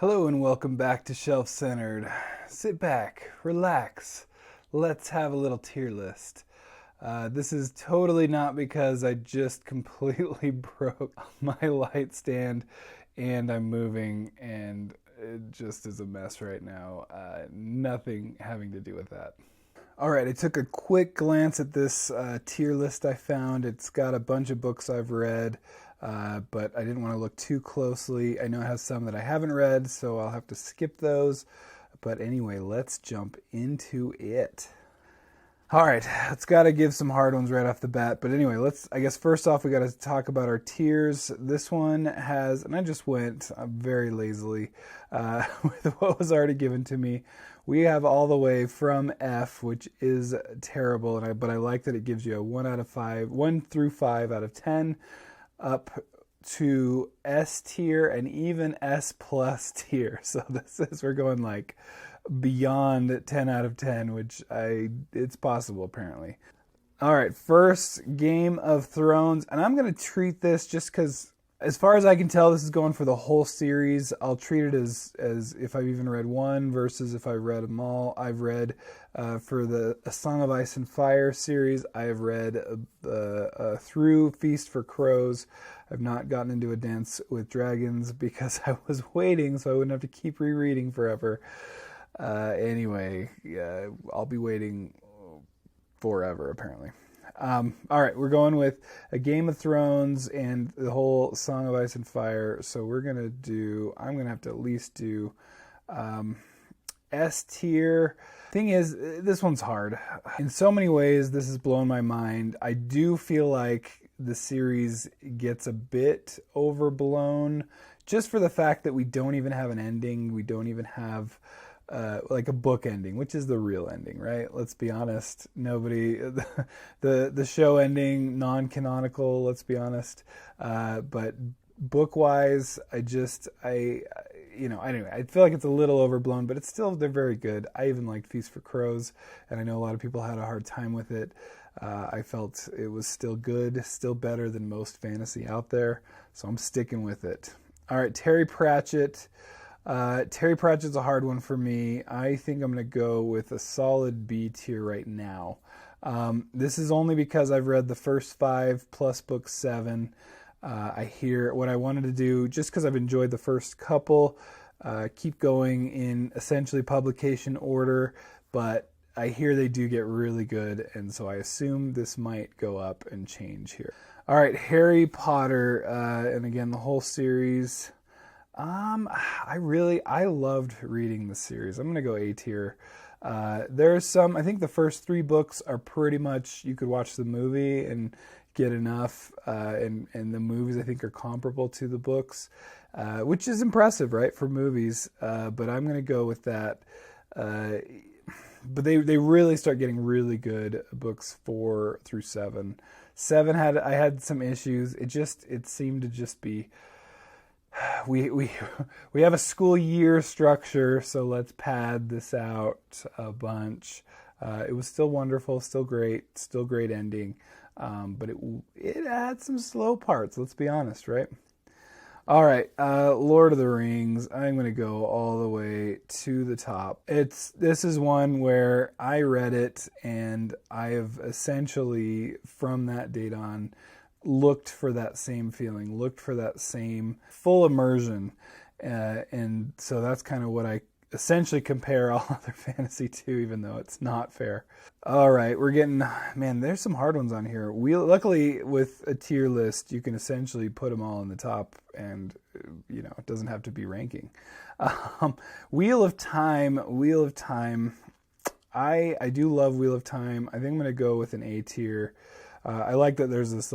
Hello and welcome back to Shelf Centered. Sit back, relax, let's have a little tier list. This is totally not because I just completely broke my light stand and I'm moving and it just is a mess right now. Nothing having to do with that. Alright, I took a quick glance at this tier list I found. It's got a bunch of books I've read. But I didn't want to look too closely. I know it has some that I haven't read, so I'll have to skip those. But anyway, let's jump into it. All right, it's got to give some hard ones right off the bat. But anyway, I guess first off, we got to talk about our tiers. This one has, and I just went very lazily with what was already given to me. We have all the way from F, which is terrible, but I like that it gives you a 1 through 5 out of 10. Up to S tier and even S plus tier. So we're going like beyond 10 out of 10, which it's possible apparently. All right, first, Game of Thrones, and I'm going to treat this just because, as far as I can tell, this is going for the whole series. I'll treat it as if I've even read one versus if I've read them all. I've read for the A Song of Ice and Fire series, I have read through Feast for Crows. I've not gotten into A Dance with Dragons because I was waiting so I wouldn't have to keep rereading forever. Anyway, I'll be waiting forever apparently. All right, we're going with A Game of Thrones and the whole Song of Ice and Fire. So I'm going to have to at least do S tier. Thing is, this one's hard. In so many ways, this has blown my mind. I do feel like the series gets a bit overblown just for the fact that we don't even have an ending. We don't even have like a book ending, which is the real ending, right? Let's be honest. Nobody, the show ending, non-canonical, let's be honest. But book-wise, anyway, I feel like it's a little overblown, but they're very good. I even liked Feast for Crows, and I know a lot of people had a hard time with it. I felt it was still good, still better than most fantasy out there, so I'm sticking with it. All right, Terry Pratchett. Terry Pratchett's a hard one for me. I think I'm going to go with a solid B tier right now. This is only because I've read the first 5 plus book 7. I hear what I wanted to do, just because I've enjoyed the first couple, keep going in essentially publication order, but I hear they do get really good, and so I assume this might go up and change here. All right, Harry Potter, and again, the whole series. I loved reading the series. I'm going to go A tier. There's some, I think the first 3 books are pretty much, you could watch the movie and get enough, and the movies I think are comparable to the books, which is impressive, right, for movies, but I'm going to go with that. But they really start getting really good, books 4 through 7. 7 I had some issues. It seemed to just be, we have a school year structure, so let's pad this out a bunch. It was still wonderful, still great ending, but it had some slow parts, let's be honest, right? All right, Lord of the Rings, I'm going to go all the way to the top. This is one where I read it, and I have essentially, from that date on, looked for that same feeling, looked for that same full immersion, and so that's kind of what I essentially compare all other fantasy to, even though it's not fair. All right, there's some hard ones on here. Luckily, with a tier list, you can essentially put them all in the top, and it doesn't have to be ranking. Wheel of Time. I do love Wheel of Time. I think I'm going to go with an A tier. I like that there's this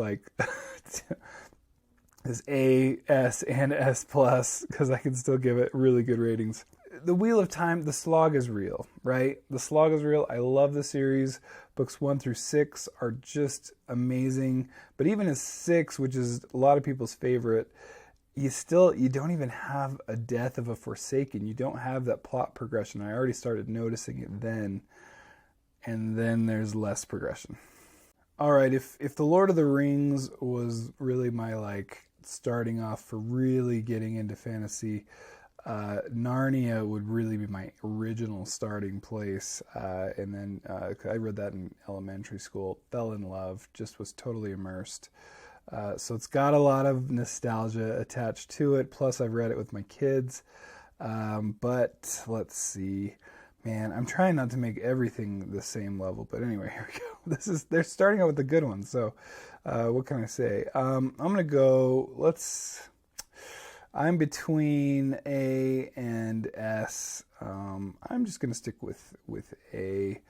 this A, S, and S plus, because I can still give it really good ratings. The Wheel of Time, the slog is real, right? The slog is real. I love the series. Books 1 through 6 are just amazing. But even as 6, which is a lot of people's favorite, you don't even have a death of a Forsaken. You don't have that plot progression. I already started noticing it then. And then there's less progression. All right, if The Lord of the Rings was really my starting off for really getting into fantasy, Narnia would really be my original starting place. And then I read that in elementary school, fell in love, just was totally immersed. So it's got a lot of nostalgia attached to it. Plus, I've read it with my kids. But let's see. Man, I'm trying not to make everything the same level. But anyway, here we go. They're starting out with the good ones. So what can I say? I'm going to go, I'm between A and S. I'm just going to stick with A.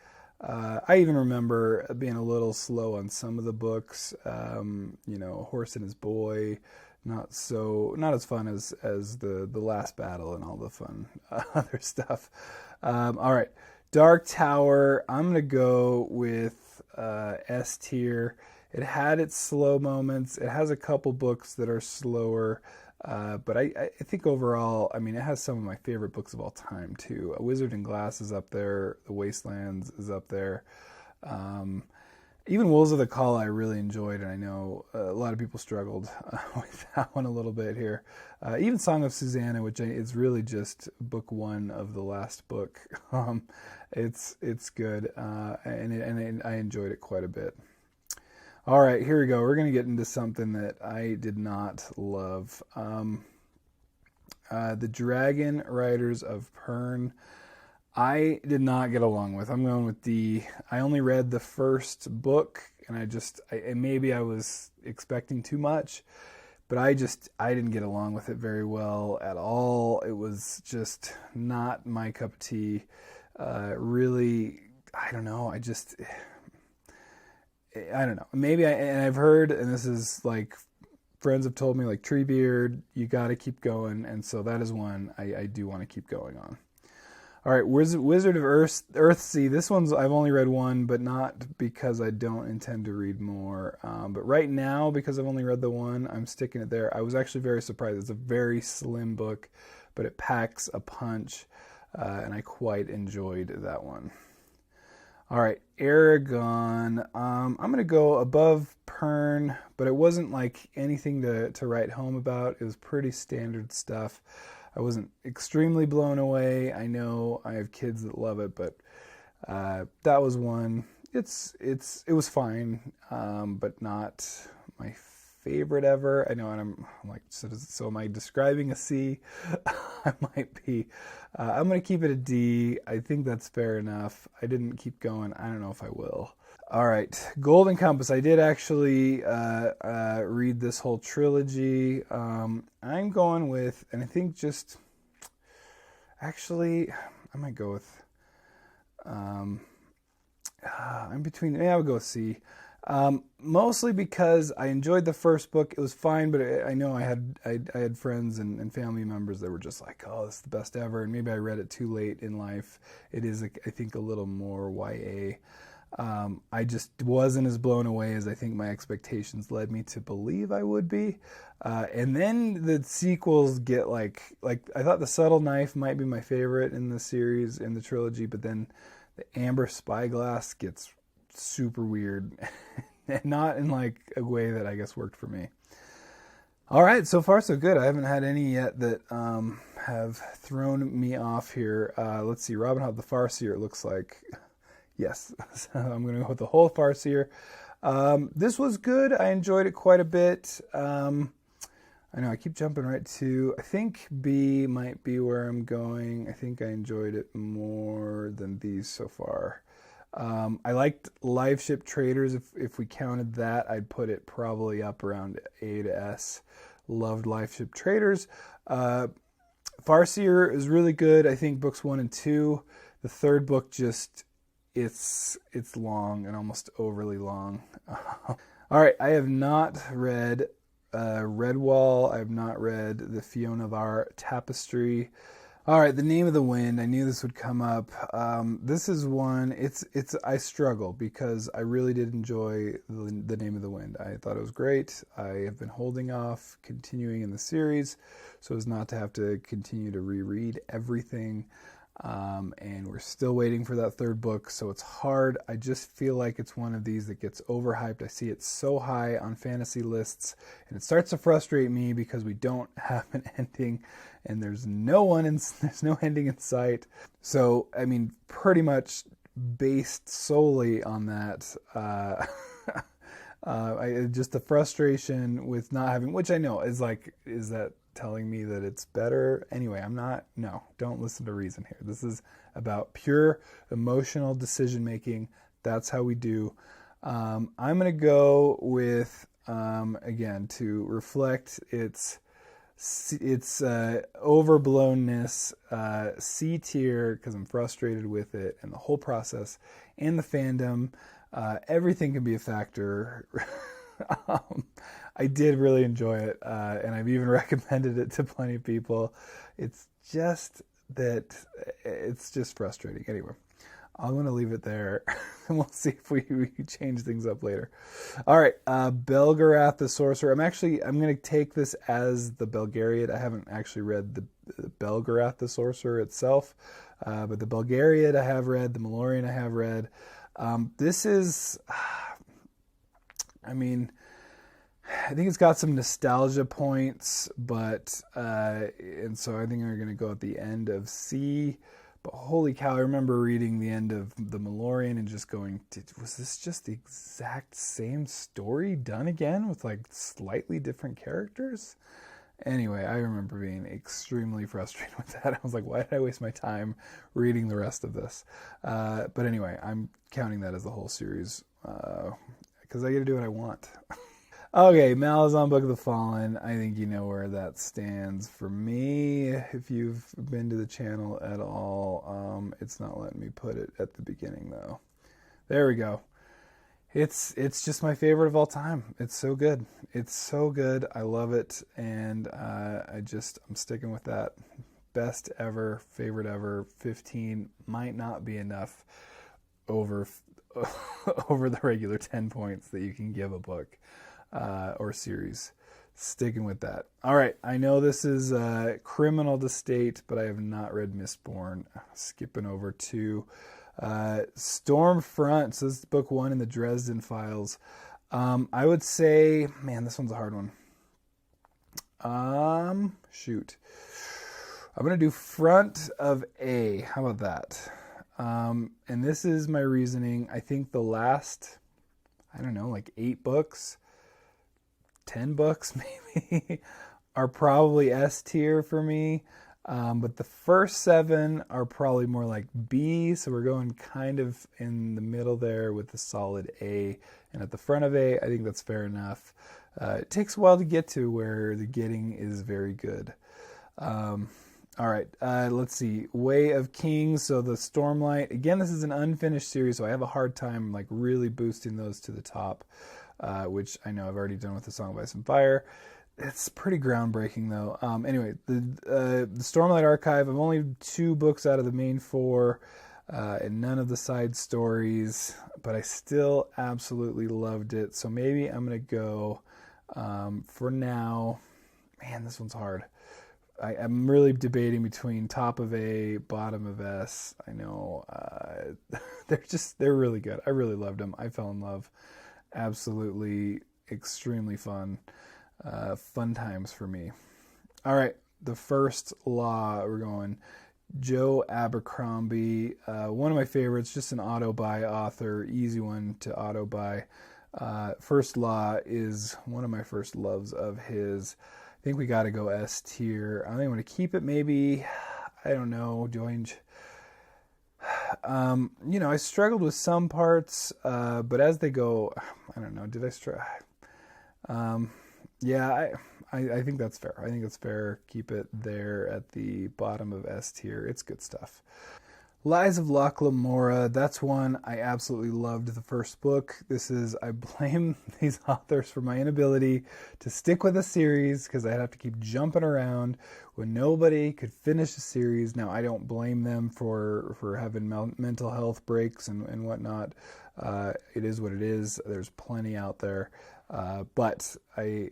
I even remember being a little slow on some of the books. Horse and His Boy, not as fun as the Last Battle and all the fun other stuff. All right, Dark Tower. I'm gonna go with S tier. It had its slow moments. It has a couple books that are slower. But I think overall, it has some of my favorite books of all time, too. A Wizard in Glass is up there. The Wastelands is up there. Even Wolves of the Call I really enjoyed, and I know a lot of people struggled with that one a little bit here. Even Song of Susanna, which is really just book one of the last book. It's good, and I enjoyed it quite a bit. All right, here we go. We're going to get into something that I did not love. The Dragon Riders of Pern, I did not get along with. I'm going with D. I only read the first book, and maybe I was expecting too much, but I didn't get along with it very well at all. It was just not my cup of tea. Really, I don't know. I don't know. Maybe I've heard, and this is like friends have told me, like Treebeard, you got to keep going, and so that is one I do want to keep going on. All right, Wizard of Earthsea. This one's I've only read one, but not because I don't intend to read more. But right now, because I've only read the one, I'm sticking it there. I was actually very surprised. It's a very slim book, but it packs a punch, and I quite enjoyed that one. All right, Aragon. I'm going to go above Pern, but it wasn't like anything to write home about. It was pretty standard stuff. I wasn't extremely blown away. I know I have kids that love it, but that was one. It was fine, but not my favorite ever. I know, and I'm like, so am I describing a C? I might be. I'm going to keep it a D. I think that's fair enough. I didn't keep going. I don't know if I will. All right, Golden Compass. I did actually read this whole trilogy. I'm going with, and I think actually, I might go with, I'm between, I would go with C. Mostly because I enjoyed the first book. It was fine, but I know I had friends and family members that were just like, oh, this is the best ever, and maybe I read it too late in life. It is, I think, a little more YA. I just wasn't as blown away as I think my expectations led me to believe I would be. And then the sequels get like I thought The Subtle Knife might be my favorite in the series, in the trilogy, but then the Amber Spyglass gets super weird, and not in like a way that I guess worked for me. All right, so far so good. I haven't had any yet that have thrown me off here. Let's see, Robin Hood the Farseer, it looks like. Yes, so I'm going to go with the whole Farseer. This was good. I enjoyed it quite a bit. I know I keep jumping right to, I think B might be where I'm going. I think I enjoyed it more than these so far. I liked Live Ship Traders. If we counted that, I'd put it probably up around A to S. Loved Live Ship Traders. Farseer is really good. I think books 1 and 2. The third book just, it's long and almost overly long. All right, I have not read Redwall. I have not read the Fiona Var Tapestry. All right, The Name of the Wind. I knew this would come up. This is one. I struggle because I really did enjoy the Name of the Wind. I thought it was great. I have been holding off continuing in the series so as not to have to continue to reread everything. And we're still waiting for that third book, so it's hard. I just feel like it's one of these that gets overhyped. I see it so high on fantasy lists, and it starts to frustrate me because we don't have an ending, and there's no ending in sight. So, I mean, pretty much based solely on that, just the frustration with not having, which I know is that telling me that it's better? Anyway, don't listen to reason here. This is about pure emotional decision making. That's how we do. I'm going to go with, again, to reflect its overblownness, C tier, because I'm frustrated with it and the whole process and the fandom. Everything can be a factor. I did really enjoy it, and I've even recommended it to plenty of people. It's just that it's just frustrating. Anyway, I'm going to leave it there, and we'll see if we change things up later. All right, Belgarath the Sorcerer. I'm going to take this as the Belgariad. I haven't actually read the Belgarath the Sorcerer itself, but the Belgariad I have read, the Malorian I have read. This is, I think it's got some nostalgia points, but and so I think I'm going to go at the end of C. But holy cow, I remember reading the end of the Malorian and just going, was this just the exact same story done again with like slightly different characters? Anyway, I remember being extremely frustrated with that. I was like, why did I waste my time reading the rest of this? But anyway, I'm counting that as the whole series because I get to do what I want. Okay, Malazan Book of the Fallen. I think you know where that stands for me. If you've been to the channel at all, it's not letting me put it at the beginning though. There we go. It's just my favorite of all time. It's so good. It's so good. I love it, and I'm sticking with that. Best ever, favorite ever. 15 might not be enough over the regular 10 points that you can give a book. Or series. Sticking with that. All right, I know this is criminal to state, but I have not read Mistborn. Skipping over to Stormfront. So this is book 1 in the Dresden Files. I would say, man, this one's a hard one. Shoot. I'm going to do front of A. How about that? And this is my reasoning. I think the last, 8 books, 10 books maybe, are probably S tier for me. But the first 7 are probably more like B, so we're going kind of in the middle there with the solid A. And at the front of A, I think that's fair enough. It takes a while to get to where the getting is very good. All right, let's see. Way of Kings, so the Stormlight. Again, this is an unfinished series, so I have a hard time like really boosting those to the top. Which I know I've already done with the Song of Ice and Fire. It's pretty groundbreaking, though. Anyway, the Stormlight Archive, I'm only 2 books out of the main 4, and none of the side stories, but I still absolutely loved it. So maybe I'm going to go, for now, man, this one's hard. I'm really debating between top of A, bottom of S. I know, they're really good. I really loved them. I fell in love. Absolutely extremely fun times for me. All right, the first law, we're going Joe Abercrombie, one of my favorites, just an auto buy author, easy one to auto buy. First law is one of my first loves of his. I think we got to go S tier. I think I'm going to keep it maybe, I don't know, I struggled with some parts, but as they go, I don't know, did I struggle? Yeah, I think that's fair. I think it's fair. Keep it there at the bottom of S tier. It's good stuff. Lies of Lamora, that's one I absolutely loved the first book. I blame these authors for my inability to stick with a series because I'd have to keep jumping around when nobody could finish a series. Now, I don't blame them for having mental health breaks and whatnot. It is what it is. There's plenty out there. But I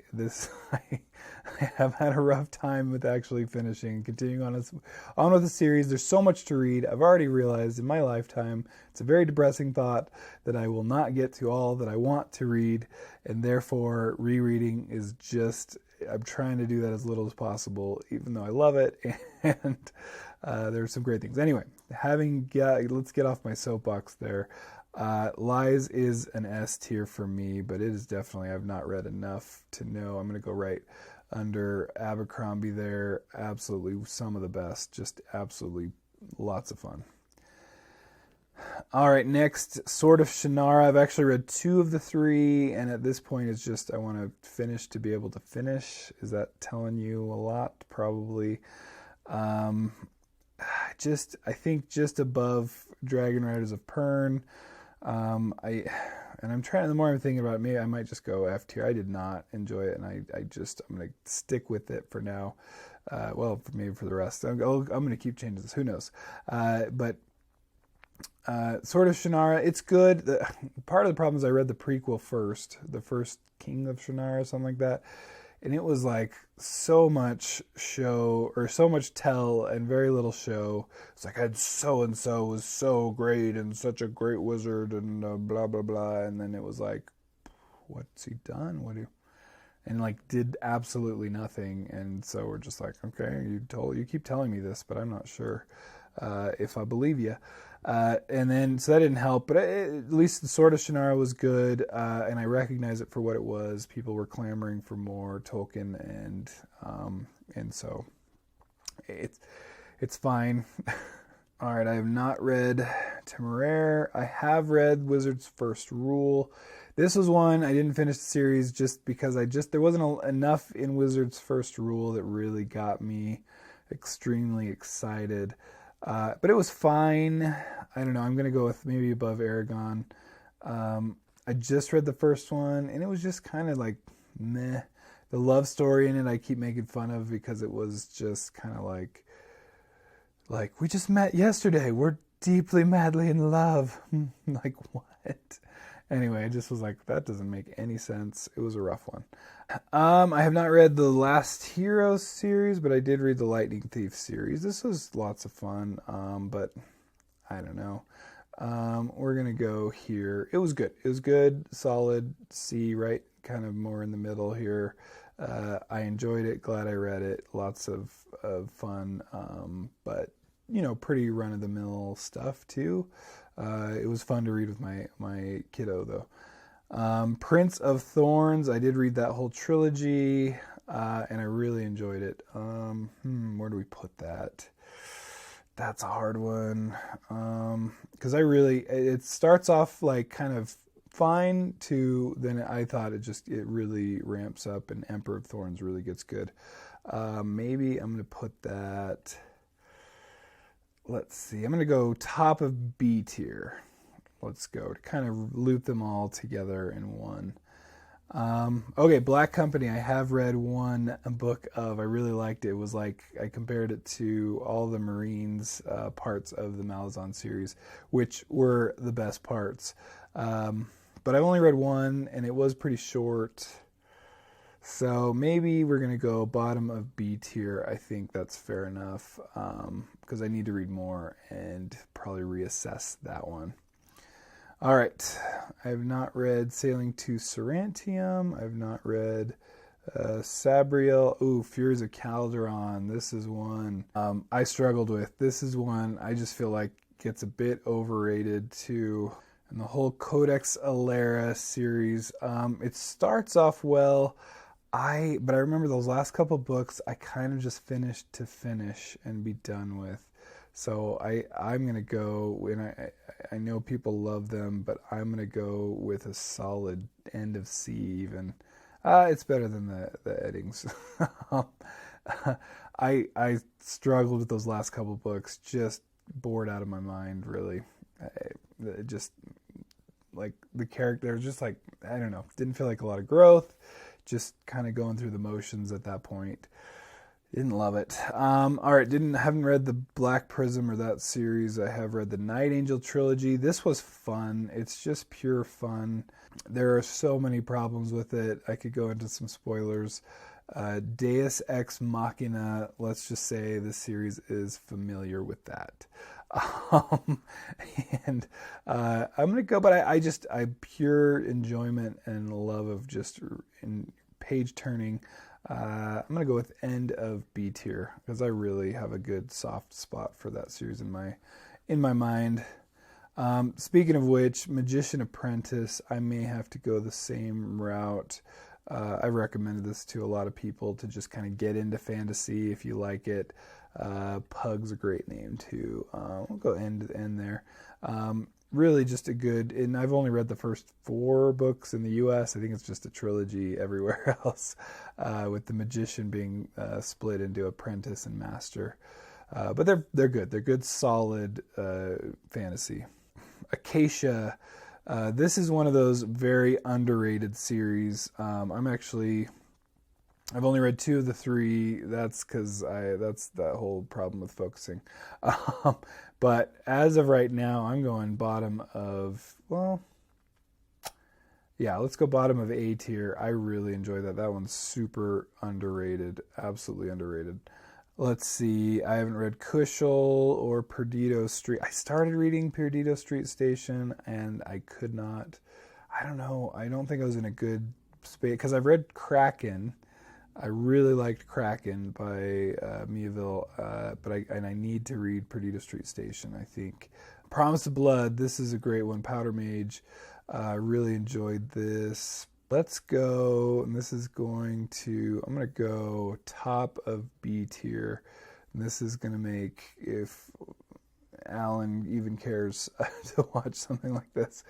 have had a rough time with actually finishing, continuing on with the series. There's so much to read. I've already realized in my lifetime, it's a very depressing thought that I will not get to all that I want to read, and therefore rereading is just, I'm trying to do that as little as possible, even though I love it, and there's some great things. Anyway, let's get off my soapbox there. Lies is an S tier for me, but it is definitely, I've not read enough to know. I'm going to go right under Abercrombie there. Absolutely some of the best, just absolutely lots of fun. All right, next, Sword of Shannara. I've actually read 2 of the 3, and at this point it's just I want to finish to be able to finish. Is that telling you a lot? Probably. I think just above Dragon Riders of Pern. I'm trying, the more I'm thinking about it, maybe I might just go F tier. I did not enjoy it, and I'm going to stick with it for now. Maybe for the rest. I'm going to keep changing this. Who knows? But Sword of Shannara, it's good. Part of the problem is I read the prequel first, the first King of Shannara, something like that. And it was like so much show, or so much tell and very little show. It's like, I had so-and-so was so great and such a great wizard and blah, blah, blah. And then it was like, what's he done? And like did absolutely nothing. And so we're just like, okay, you keep telling me this, but I'm not sure if I believe you. And then, so that didn't help, but at least the Sword of Shannara was good, and I recognize it for what it was. People were clamoring for more Tolkien, and so it's fine. All right, I have not read Temeraire. I have read Wizard's First Rule. This was one I didn't finish the series just because there wasn't enough in Wizard's First Rule that really got me extremely excited. But it was fine. I don't know. I'm going to go with maybe above Aragon. I just read the first one, and it was just kind of like meh. The love story in it I keep making fun of because it was just kind of like we just met yesterday. We're deeply, madly in love. Like, what? Anyway, I just was like, that doesn't make any sense. It was a rough one. I have not read the Last Hero series, but I did read the Lightning Thief series. This was lots of fun, but I don't know. We're going to go here. It was good. It was good, solid C, right? Kind of more in the middle here. I enjoyed it. Glad I read it. Lots of fun, but, pretty run-of-the-mill stuff, too. It was fun to read with my kiddo, though. Prince of Thorns, I did read that whole trilogy, and I really enjoyed it. Where do we put that? That's a hard one, because it starts off like kind of fine to then I thought it really ramps up, and Emperor of Thorns really gets good. Maybe I'm going to put that, let's see, I'm going to go top of B tier. Let's go to kind of loop them all together in one. Okay, Black Company, I have read one book of. I really liked it. It was like, I compared it to all the Marines parts of the Malazan series, which were the best parts. But I've only read one, and it was pretty short. So maybe we're going to go bottom of B tier. I think that's fair enough, because I need to read more and probably reassess that one. All right, I have not read Sailing to Sarantium. I have not read Sabriel. Ooh, Furies of Calderon. This is one I struggled with. This is one I just feel like gets a bit overrated too. And the whole Codex Alera series, it starts off well. But I remember those last couple books I kind of just finished to finish and be done with. So I'm going to go, and I know people love them, but I'm going to go with a solid end of C even. It's better than the Eddings. I struggled with those last couple books, just bored out of my mind, really. Just like the character, just like, I don't know, didn't feel like a lot of growth, just kind of going through the motions at that point. Didn't love it. All right, haven't read the Black Prism or that series. I have read the Night Angel trilogy. This was fun. It's just pure fun. There are so many problems with it. I could go into some spoilers. Deus Ex Machina, let's just say the series is familiar with that. And I'm going to go, but I pure enjoyment and love of just in page turning. I'm going to go with end of B tier because I really have a good soft spot for that series in my mind. Speaking of which, Magician Apprentice, I may have to go the same route. I've recommended this to a lot of people to just kind of get into fantasy if you like it. Pug's a great name too. We'll go end there. Really just a good, and I've only read the first 4 books in the US. I think it's just a trilogy everywhere else, with the Magician being split into Apprentice and Master. But they're good. They're good, solid fantasy. Acacia, this is one of those very underrated series. I've only read 2 of the 3. That's because that's that whole problem with focusing. But as of right now, I'm going bottom of, let's go bottom of A tier. I really enjoy that. That one's super underrated, absolutely underrated. Let's see. I haven't read Cushel or Perdido Street. I started reading Perdido Street Station, and I could not. I don't know. I don't think I was in a good space because I've read Kraken. I really liked Kraken by Miaville, but I need to read Perdido Street Station, I think. Promise of Blood, this is a great one. Powder Mage, really enjoyed this. Let's go, and this is I'm going to go top of B tier. And this is going to make, if Alan even cares to watch something like this,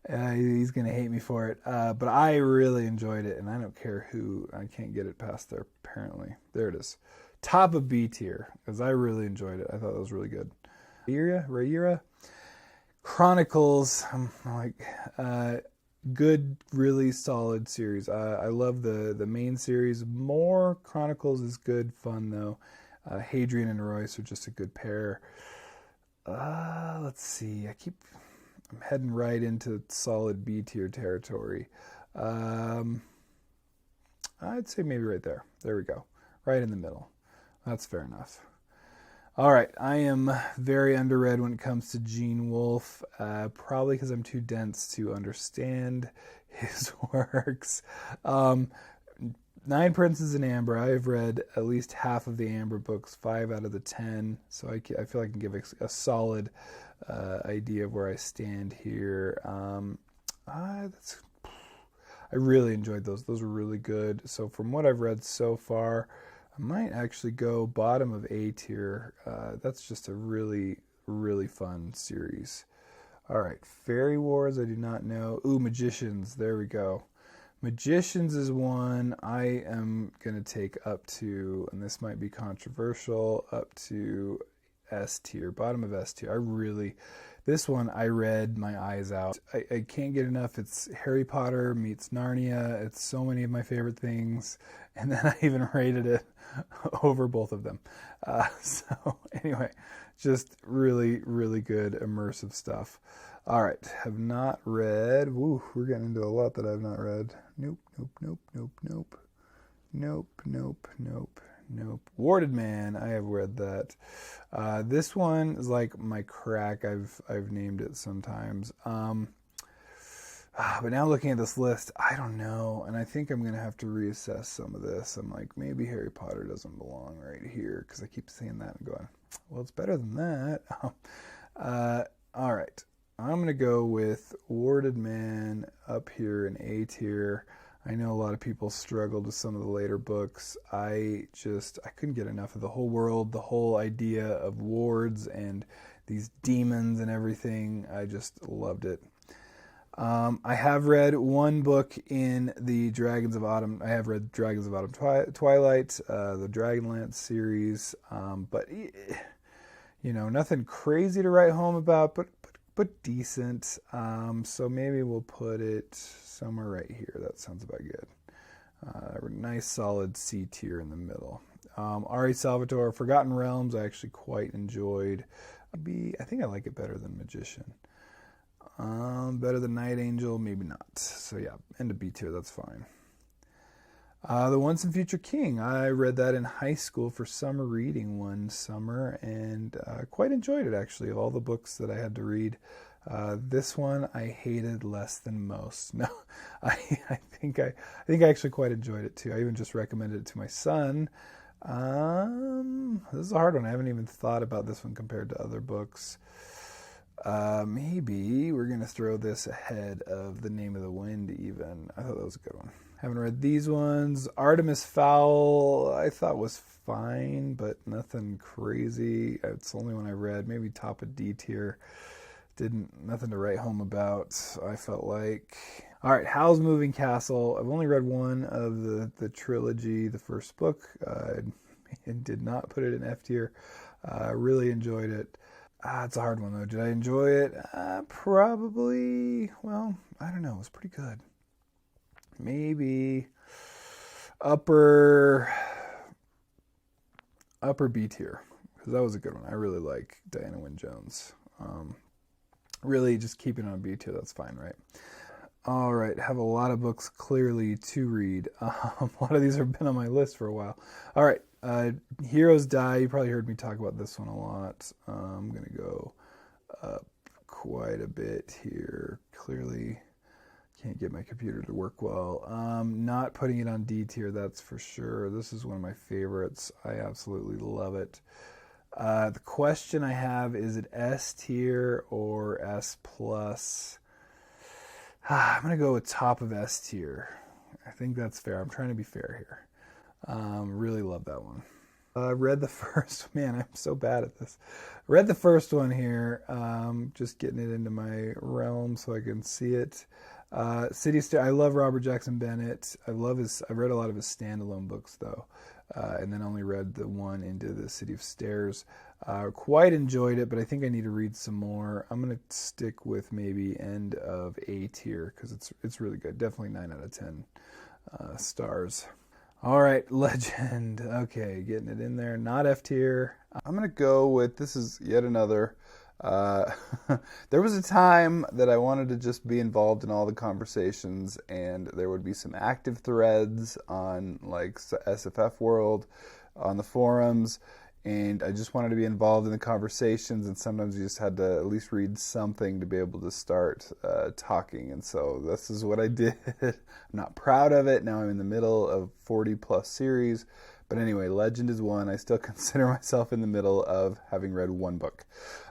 he's going to hate me for it. But I really enjoyed it, and I don't care who. I can't get it past there, apparently. There it is. Top of B tier, because I really enjoyed it. I thought that was really good. Rhaenyra Chronicles, good, really solid series. I love the main series more. Chronicles is good fun, though. Hadrian and Royce are just a good pair. Let's see. I'm heading right into solid B tier territory. I'd say maybe right there. There we go. Right in the middle. That's fair enough. All right. I am very underread when it comes to Gene Wolfe, probably because I'm too dense to understand his works. 9 Princes in Amber. I have read at least half of the Amber books, 5 out of the 10. So I feel I can give a solid idea of where I stand here. I really enjoyed those. Those were really good. So from what I've read so far, I might actually go bottom of A tier. That's just a really, really fun series. All right, Fairy Wars, I do not know. Ooh, Magicians, there we go. Magicians is one I am going to take up to, and this might be controversial, up to S tier, bottom of S tier. This one I read my eyes out. I can't get enough. It's Harry Potter meets Narnia. It's so many of my favorite things. And then I even rated it over both of them. So anyway, just really, really good immersive stuff. All right, have not read. Woo, we're getting into a lot that I've not read. Nope. Warded Man, I have read that. This one is like my crack. I've named it sometimes. But now looking at this list, I don't know, and I think I'm going to have to reassess some of this. I'm like, maybe Harry Potter doesn't belong right here, because I keep seeing that and going, well, it's better than that. All right, I'm going to go with Warded Man up here in A tier. I know a lot of people struggled with some of the later books. I couldn't get enough of the whole world, the whole idea of wards and these demons and everything. I just loved it. I have read one book in the Dragons of Autumn. I have read Dragons of Autumn Twilight, the Dragonlance series, but nothing crazy to write home about, but decent. So maybe we'll put it somewhere right here. That sounds about good. Nice solid C tier in the middle. Ari Salvatore, Forgotten Realms, I actually quite enjoyed. I think I like it better than Magician. Better than Night Angel, maybe not. So yeah, end of B tier, that's fine. The Once and Future King, I read that in high school for summer reading one summer, and quite enjoyed it actually. Of all the books that I had to read, this one I hated less than most. No, I think I actually quite enjoyed it too. I even just recommended it to my son. This is a hard one. I haven't even thought about this one compared to other books. Maybe we're going to throw this ahead of The Name of the Wind even. I thought that was a good one. Haven't read these ones. Artemis Fowl I thought was fine, but nothing crazy. It's the only one I read. Maybe top of D tier. Nothing to write home about, I felt like. All right, Howl's Moving Castle. I've only read one of the trilogy, the first book. And did not put it in F tier. Really enjoyed it. It's a hard one, though. Did I enjoy it? Probably. Well, I don't know. It was pretty good. Maybe upper B tier, because that was a good one. I really like Diana Wynne Jones. Really, just keeping it on B tier, that's fine, right? All right, have a lot of books clearly to read. A lot of these have been on my list for a while. All right, Heroes Die. You probably heard me talk about this one a lot. I'm going to go up quite a bit here. Clearly can't get my computer to work well. Not putting it on D tier, that's for sure. This is one of my favorites. I absolutely love it. The question I have, is it S tier or S plus? I'm going to go with top of S tier. I think that's fair. I'm trying to be fair here. Really love that one. Read the first, man, I'm so bad at this. Read the first one here, just getting it into my realm so I can see it. City Stair, I love Robert Jackson Bennett. I've read a lot of his standalone books though, and then only read the one into the City of Stairs. Quite enjoyed it, but I think I need to read some more. I'm going to stick with maybe end of A tier because it's really good. Definitely 9 out of 10 stars. All right, Legend. Okay, getting it in there. Not F tier. I'm going to go with, this is yet another. There was a time that I wanted to just be involved in all the conversations, and there would be some active threads on like SFF World, on the forums, and I just wanted to be involved in the conversations, and sometimes you just had to at least read something to be able to start talking, and so this is what I did. I'm not proud of it. Now I'm in the middle of 40 plus series, but anyway, Legend is one. I still consider myself in the middle of having read one book.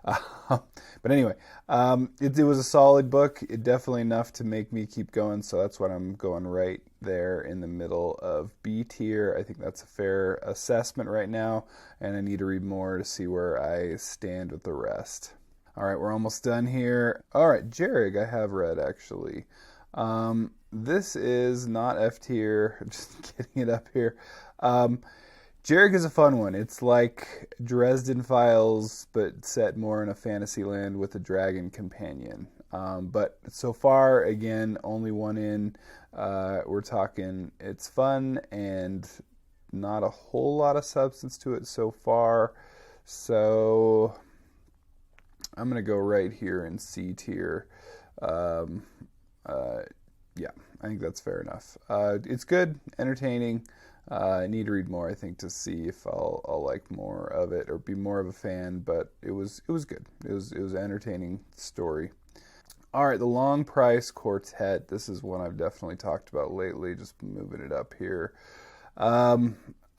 But anyway, it was a solid book. It definitely enough to make me keep going, so that's what I'm going right there in the middle of B tier. I think that's a fair assessment right now, and I need to read more to see where I stand with the rest. All right, we're almost done here. All right, Jerrig I have read, actually. This is not F tier. Just getting it up here. Jerrig is a fun one. It's like Dresden Files, but set more in a fantasy land with a dragon companion. But so far, again, only one in. We're talking, it's fun and not a whole lot of substance to it so far. So I'm going to go right here in C tier. Yeah, I think that's fair enough. It's good, entertaining. I need to read more, I think, to see if I'll like more of it or be more of a fan. But it was good. It was an entertaining story. All right, The Long Price Quartet. This is one I've definitely talked about lately. Just moving it up here. All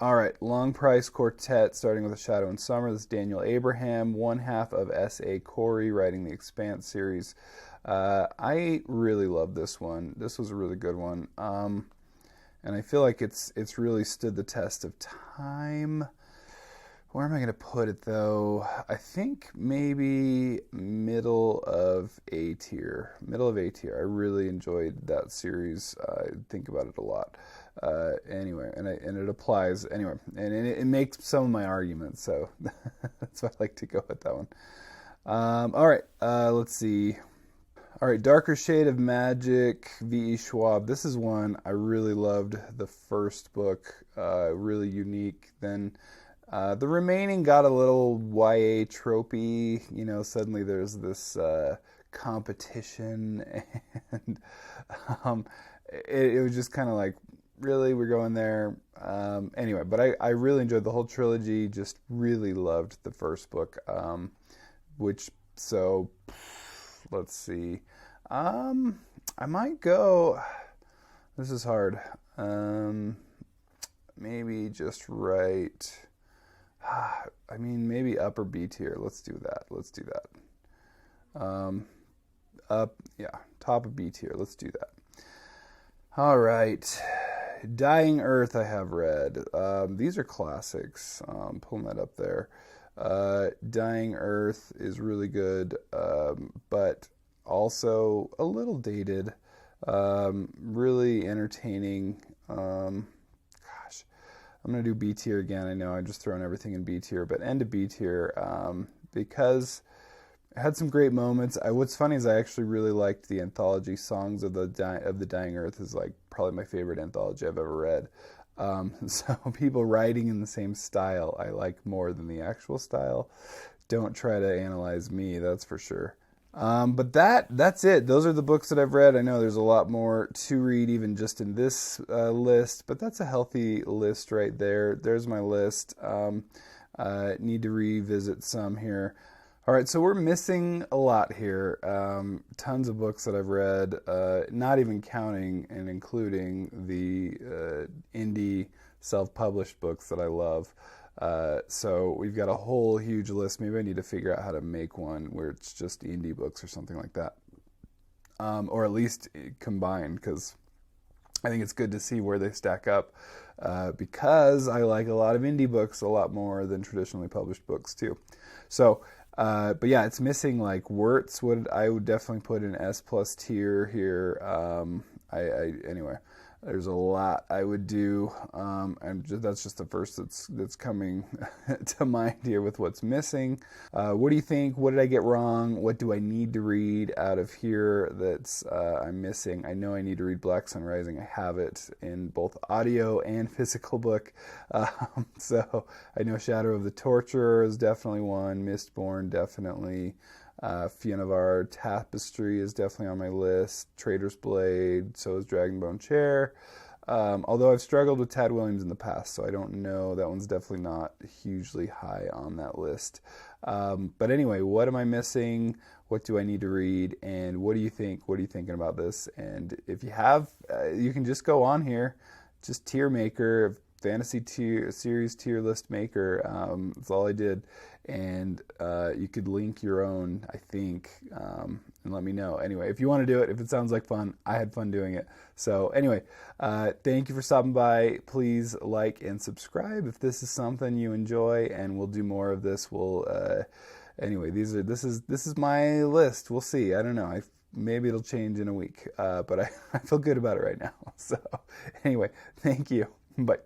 right, Long Price Quartet, starting with A Shadow in Summer. This is Daniel Abraham, one half of S.A. Corey, writing the Expanse series. I really love this one. This was a really good one. And I feel like it's really stood the test of time. Where am I going to put it, though? I think maybe middle of A tier. Middle of A tier. I really enjoyed that series. I think about it a lot. Anyway, and it applies anyway, and it makes some of my arguments. So that's why I like to go with that one. All right. Let's see. All right, Darker Shade of Magic, V.E. Schwab. This is one I really loved. The first book, really unique. Then the remaining got a little YA tropey. You know, suddenly there's this competition, and it was just kind of like, really, we're going there. Anyway, but I really enjoyed the whole trilogy. Just really loved the first book. Let's see. I might go. This is hard. Maybe just right. I mean, maybe upper B tier. Let's do that. Top of B tier. Let's do that. All right. Dying Earth I have read. These are classics. Pulling that up there. Dying Earth is really good, but also a little dated. Really entertaining. I'm going to do B tier again. I know I'm just throwing everything in B tier, but end of B tier because it had some great moments. What's funny is I actually really liked the anthology Songs of the Dying Earth. Is like probably my favorite anthology I've ever read. So people writing in the same style I like more than the actual style. Don't try to analyze me, that's for sure. But that's it. Those are the books that I've read. I know there's a lot more to read even just in this list, but that's a healthy list right there. There's my list. Need to revisit some here. All right, so we're missing a lot here. Tons of books that I've read, not even counting and including the indie self-published books that I love. So we've got a whole huge list. Maybe I need to figure out how to make one where it's just indie books or something like that. Or at least combined, because I think it's good to see where they stack up, because I like a lot of indie books a lot more than traditionally published books too. So, but yeah, it's missing like Wirtz. I would definitely put an S+ tier here. Anyway, there's a lot I would do, and that's just the first that's coming to mind here with what's missing. What do you think? What did I get wrong? What do I need to read out of here that's I'm missing? I know I need to read Black Sun Rising. I have it in both audio and physical book. So I know Shadow of the Torturer is definitely one. Mistborn definitely. Fionavar Tapestry is definitely on my list. Trader's Blade, so is Dragonbone Chair. Although I've struggled with Tad Williams in the past, so I don't know. That one's definitely not hugely high on that list. But anyway, what am I missing? What do I need to read? And what do you think? What are you thinking about this? And if you have, you can just go on here, just tier maker, fantasy series tier list maker. That's all I did. And you could link your own, I think, and let me know. Anyway, if you want to do it, if it sounds like fun, I had fun doing it. So anyway, thank you for stopping by. Please like and subscribe if this is something you enjoy, and we'll do more of this. Anyway, this is my list. We'll see. I don't know. Maybe it'll change in a week, but I feel good about it right now. So anyway, thank you. Bye.